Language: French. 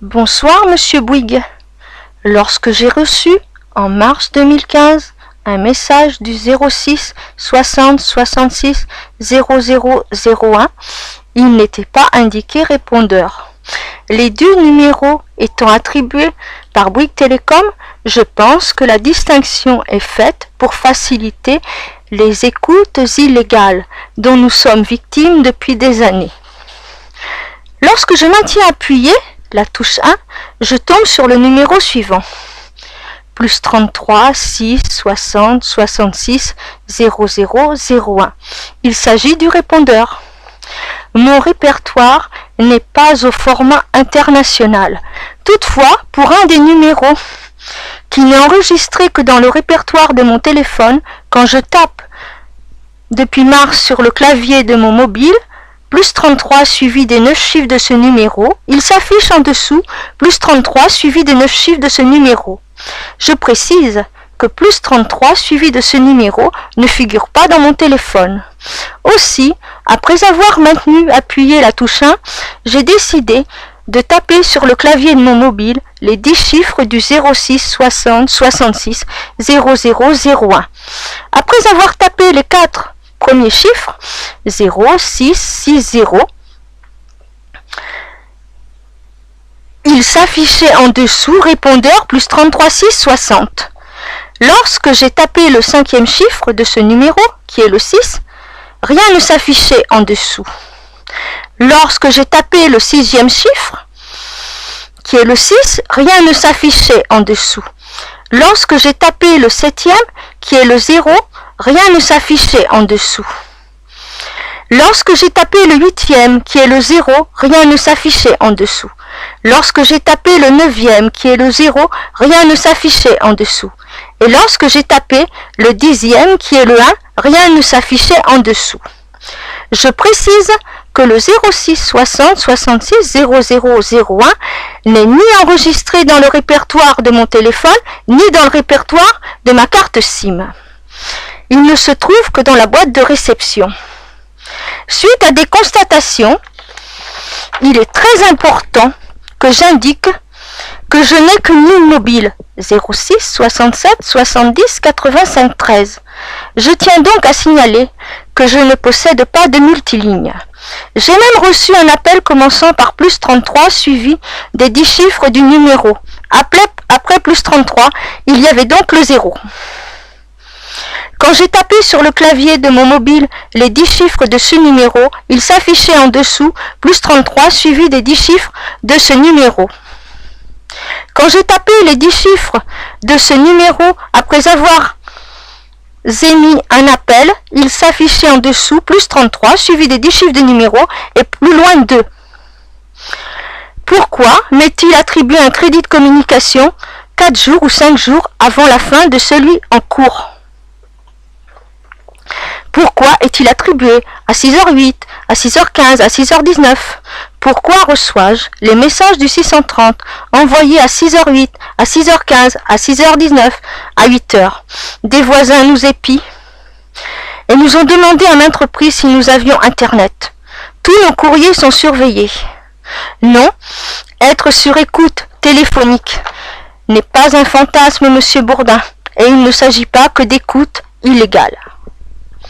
Bonsoir, monsieur Bouygues. Lorsque j'ai reçu, en mars 2015, un message du 06 60 66 0001, il n'était pas indiqué répondeur. Les deux numéros étant attribués par Bouygues Télécom, je pense que la distinction est faite pour faciliter les écoutes illégales dont nous sommes victimes depuis des années. Lorsque je maintiens appuyé la touche 1, je tombe sur le numéro suivant. Plus 33 6 60 66 0001. Il s'agit du répondeur. Mon répertoire n'est pas au format international. Toutefois, pour un des numéros qui n'est enregistré que dans le répertoire de mon téléphone, quand je tape depuis mars sur le clavier de mon mobile, plus 33 suivi des 9 chiffres de ce numéro, il s'affiche en dessous plus 33 suivi des 9 chiffres de ce numéro. Je précise que plus 33 suivi de ce numéro ne figure pas dans mon téléphone. Aussi, après avoir maintenu appuyé la touche 1, j'ai décidé de taper sur le clavier de mon mobile les 10 chiffres du 06 60 66 0001. Après avoir tapé les 4 premiers chiffres, 0660, il s'affichait en dessous répondeur plus 33 6 60. Lorsque j'ai tapé le 5e chiffre de ce numéro, qui est le 6, rien ne s'affichait en dessous. Lorsque j'ai tapé le 6e chiffre, qui est le 6, rien ne s'affichait en dessous. Lorsque j'ai tapé le 7e, qui est le 0, rien ne s'affichait en dessous. Lorsque j'ai tapé le 8e, qui est le 0, rien ne s'affichait en dessous. Lorsque j'ai tapé le 9e, qui est le 0, rien ne s'affichait en dessous. Et lorsque j'ai tapé le 10e, qui est le 1, rien ne s'affichait en dessous. Je précise que le 06 60 66 0001 n'est ni enregistré dans le répertoire de mon téléphone, ni dans le répertoire de ma carte SIM. Il ne se trouve que dans la boîte de réception. Suite à des constatations, il est très important que j'indique que je n'ai qu'une ligne mobile, 06 67 70 85 13. Je tiens donc à signaler que je ne possède pas de multiligne. J'ai même reçu un appel commençant par plus 33 suivi des 10 chiffres du numéro. Après plus 33, il y avait donc le 0. Quand j'ai tapé sur le clavier de mon mobile les 10 chiffres de ce numéro, il s'affichait en dessous plus 33 suivi des 10 chiffres de ce numéro. Quand j'ai tapé les 10 chiffres de ce numéro après avoir émis un appel, il s'affichait en dessous plus 33 suivi des 10 chiffres de numéro et plus loin 2. Pourquoi m'est-il attribué un crédit de communication 4 jours ou 5 jours avant la fin de celui en cours? Pourquoi est-il attribué à 6h08, à 6h15, à 6h19? Pourquoi reçois-je les messages du 630 envoyés à 6h08, à 6h15, à 6h19, à 8h? Des voisins nous épient et nous ont demandé à maintes reprises si nous avions Internet. Tous nos courriers sont surveillés. Non, être sur écoute téléphonique n'est pas un fantasme, monsieur Bourdin, et il ne s'agit pas que d'écoute illégale.